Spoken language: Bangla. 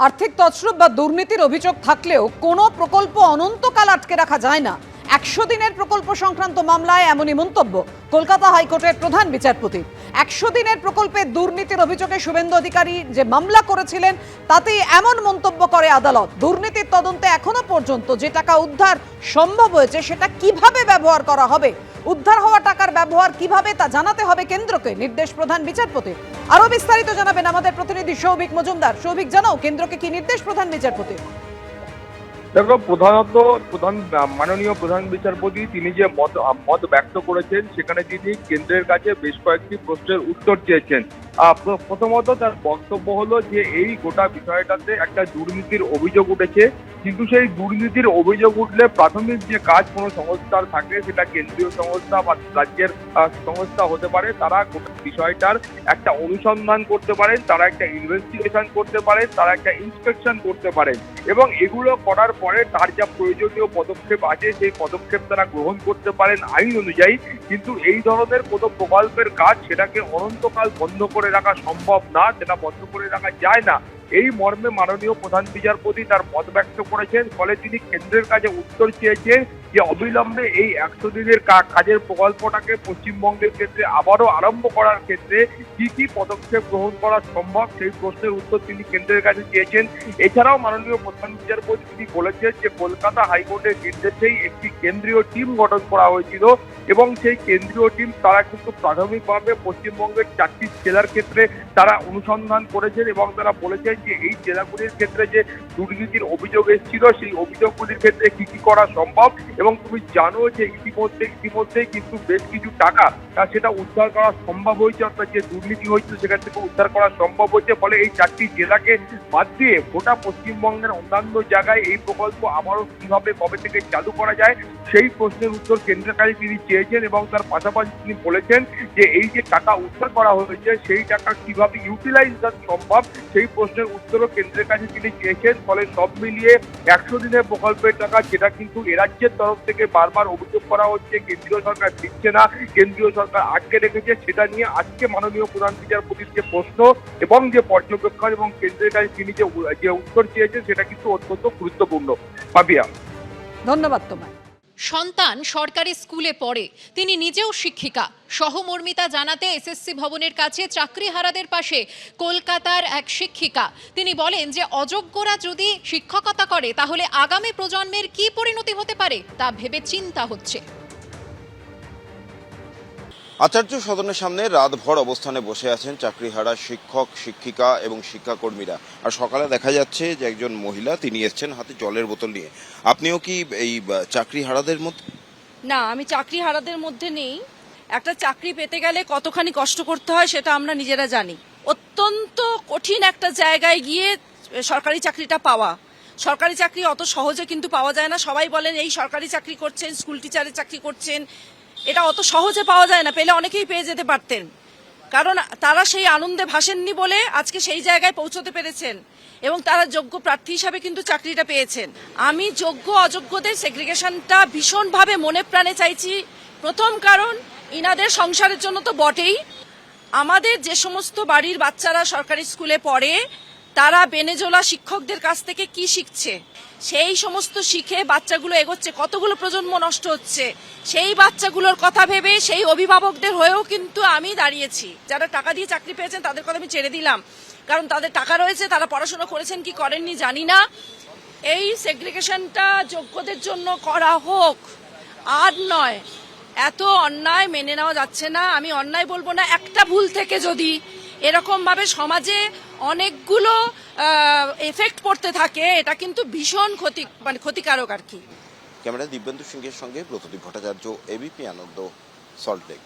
আর্থিক তছরূপ বা দুর্নীতির অভিযোগ থাকলেও কোনো প্রকল্প অনন্তকাল আটকে রাখা যায় না। 100 দিনের প্রকল্প সংক্রান্ত মামলায় এমনই মন্তব্য কলকাতা হাইকোর্টের প্রধান বিচারপতি। 100 দিনের প্রকল্পে দুর্নীতির অভিযোগে শুভেন্দু অধিকারী যে মামলা করেছিলেন তাতেই এমন মন্তব্য করে আদালত। দুর্নীতির তদন্তে এখনো পর্যন্ত যে টাকা উদ্ধার সম্ভব হয়েছে সেটা কিভাবে ব্যবহার করা হবে, উদ্ধার হওয়া টাকার ব্যবহার কিভাবে তা জানাতে হবে কেন্দ্রকে, নির্দেশ প্রধান বিচারপতি। আরো বিস্তারিত জানাবেন আমাদের প্রতিনিধি সৌভিক মজুমদার। সৌভিক, জানাও কেন্দ্রকে কি নির্দেশ প্রধান বিচারপতি? দেখো, মাননীয় প্রধান বিচারপতি তিনি যে মত ব্যক্ত করেছেন সেখানে তিনি কেন্দ্রের কাছে বেশ কয়েকটি প্রশ্নের উত্তর চেয়েছেন। প্রথমত তার বক্তব্য হলো যে এই গোটা বিষয়টাতে একটা দুর্নীতির অভিযোগ উঠেছে, কিন্তু সেই দুর্নীতির অভিযোগ উঠলে প্রাথমিক যে কাজ কোনো সংস্থার থাকে, সেটা কেন্দ্রীয় সংস্থা বা রাজ্যের সংস্থা হতে পারে, তারা গোটা বিষয়টার একটা অনুসন্ধান করতে পারেন, তারা একটা ইনভেস্টিগেশন করতে পারেন, তারা একটা ইন্সপেকশন করতে পারেন এবং এগুলো করার পরে তার যা প্রয়োজনীয় পদক্ষেপ আছে সেই পদক্ষেপ তারা গ্রহণ করতে পারেন আইন অনুযায়ী। কিন্তু এই ধরনের কোনো প্রকল্পের কাজ সেটাকে অনন্তকাল বন্ধ করে রাখা সম্ভব না, সেটা বন্ধ করে রাখা যায় না, এই মর্মে মাননীয় প্রধান বিচারপতি তার মত ব্যক্ত করেছেন। ফলে তিনি কেন্দ্রের কাছে উত্তর চেয়েছেন যে অবিলম্বে এই 100 দিনের কাজের প্রকল্পটাকে পশ্চিমবঙ্গের ক্ষেত্রে আবারও আরম্ভ করার ক্ষেত্রে কি কি পদক্ষেপ গ্রহণ করা সম্ভব সেই প্রশ্নের উত্তর তিনি কেন্দ্রের কাছে চেয়েছেন। এছাড়াও মাননীয় প্রধান বিচারপতি তিনি বলেছেন যে কলকাতা হাইকোর্টের নির্দেশেই একটি কেন্দ্রীয় টিম গঠন করা হয়েছিল এবং সেই কেন্দ্রীয় টিম তারা কিন্তু প্রাথমিকভাবে পশ্চিমবঙ্গের 4টি জেলার ক্ষেত্রে তারা অনুসন্ধান করেছেন এবং তারা বলেছেন যে এই জেলাগুলির ক্ষেত্রে যে দুর্নীতির অভিযোগ এসেছিল সেই অভিযোগগুলির ক্ষেত্রে কি কি করা সম্ভব। এবং তুমি জানো যে ইতিমধ্যে কিন্তু বেশ কিছু টাকা সেটা উদ্ধার করা সম্ভব হয়েছে, অর্থাৎ যে দুর্নীতি হয়েছিল সেখান থেকে উদ্ধার করা সম্ভব হয়েছে। ফলে এই 4টি জেলাকে বাদ দিয়ে গোটা পশ্চিমবঙ্গের অন্যান্য জায়গায় এই প্রকল্প আবারও কিভাবে কবে থেকে চালু করা যায় সেই প্রশ্নের উত্তর কেন্দ্রের কাছে তিনি চেয়েছেন এবং তার পাশাপাশি তিনি বলেছেন যে এই যে টাকা উদ্ধার করা হয়েছে সেই টাকা কিভাবে ইউটিলাইজ করা সম্ভব সেই প্রশ্নের উত্তরও কেন্দ্রের কাছে তিনি চেয়েছেন। ফলে সব মিলিয়ে 100 দিনের প্রকল্পের টাকা যেটা কিন্তু এরাজ্যের তরফ থেকে বারবার অভিযোগ করা হচ্ছে কেন্দ্রীয় সরকার দিচ্ছে না, কেন্দ্রীয় সরকার আটকে রেখেছে, সেটা নিয়ে আজকে মাননীয় প্রধান বিচারপতির যে প্রশ্ন এবং যে পর্যবেক্ষণ এবং কেন্দ্রের কাছে তিনি যে উত্তর চেয়েছেন সেটা কিন্তু অত্যন্ত গুরুত্বপূর্ণ। পাপিয়া, ধন্যবাদ তোমায়। সন্তান সরকারি স্কুলে পড়ে, তিনি নিজেও শিক্ষিকা। সহমর্মিতা জানাতে এসএসসি ভবনের কাছে চাকরিহারাদের পাশে কলকাতার এক শিক্ষিকা। তিনি বলেন যে অযোগ্যরা যদি শিক্ষকতা করে তাহলে আগামী প্রজন্মের কি পরিণতি হতে পারে তা ভেবে চিন্তা হচ্ছে। আচার্য সদনের সামনে রাতভর অবস্থানে বসে আছেন চাকরিহারা শিক্ষক, শিক্ষিকা এবং শিক্ষাকর্মীরা। আর সকালে দেখা যাচ্ছে যে একজন মহিলা তিনি এসছেন হাতে জলের বোতল নিয়ে। আপনিও কি এই চাকরিহারাদের মধ্যে? না, আমি চাকরিহারাদের মধ্যে নেই। একটা চাকরি পেতে গেলে কতখানি কষ্ট করতে হয় সেটা আমরা নিজেরা জানি। অত্যন্ত কঠিন একটা জায়গায় গিয়ে সরকারি চাকরিটা পাওয়া। সরকারি চাকরি অত সহজে কিন্তু পাওয়া যায় না। সবাই বলেন এই সরকারি চাকরি করছেন, স্কুল টিচারের চাকরি করছেন, এটা অত সহজে পাওয়া যায় না। পেলে অনেকেই পেয়ে যেতে পারতেন, কারণ তারা সেই আনন্দে ভাসেননি বলে আজকে সেই জায়গায় পৌঁছতে পেরেছেন এবং তারা যোগ্য প্রার্থী হিসাবে কিন্তু চাকরিটা পেয়েছেন। আমি যোগ্য অযোগ্যদের সেগ্রিগেশনটা ভীষণভাবে মনে প্রাণে চাইছি। প্রথম কারণ ইনাদের সংসারের জন্য তো বটেই, আমাদের যে সমস্ত বাড়ির বাচ্চারা সরকারি স্কুলে পড়ে তারা বেনেজোলা শিক্ষকদের কাছ থেকে কি শিখছে, সেই সমস্ত শিখে বাচ্চাগুলো এগোচ্ছে, কতগুলো প্রজন্ম নষ্ট হচ্ছে, সেই বাচ্চাগুলোর কথা ভেবে সেই অভিভাবকদের হয়েও কিন্তু আমি দাঁড়িয়েছি। যারা টাকা দিয়ে চাকরি পেয়েছেন তাদের কথা আমি ছেড়ে দিলাম, কারণ তাদের টাকা রয়েছে, তারা পড়াশোনা করেছেন কি করেননি জানি না। এই সেগ্রিগেশনটা যোগ্যদের জন্য করা হোক, আর নয়। এত অন্যায় মেনে নেওয়া যাচ্ছে না। আমি অন্যায় বলবো না, একটা ভুল থেকে যদি এরকম ভাবে সমাজে অনেকগুলো এফেক্ট পড়তে থাকে এটা কিন্তু ভীষণ ক্ষতিকারক আর কি। ক্যামেরা দিব্যেন্দু সিংহের সঙ্গে প্রতিদীপ ভট্টাচার্য, এবিপি আনন্দ, সল্টলেক।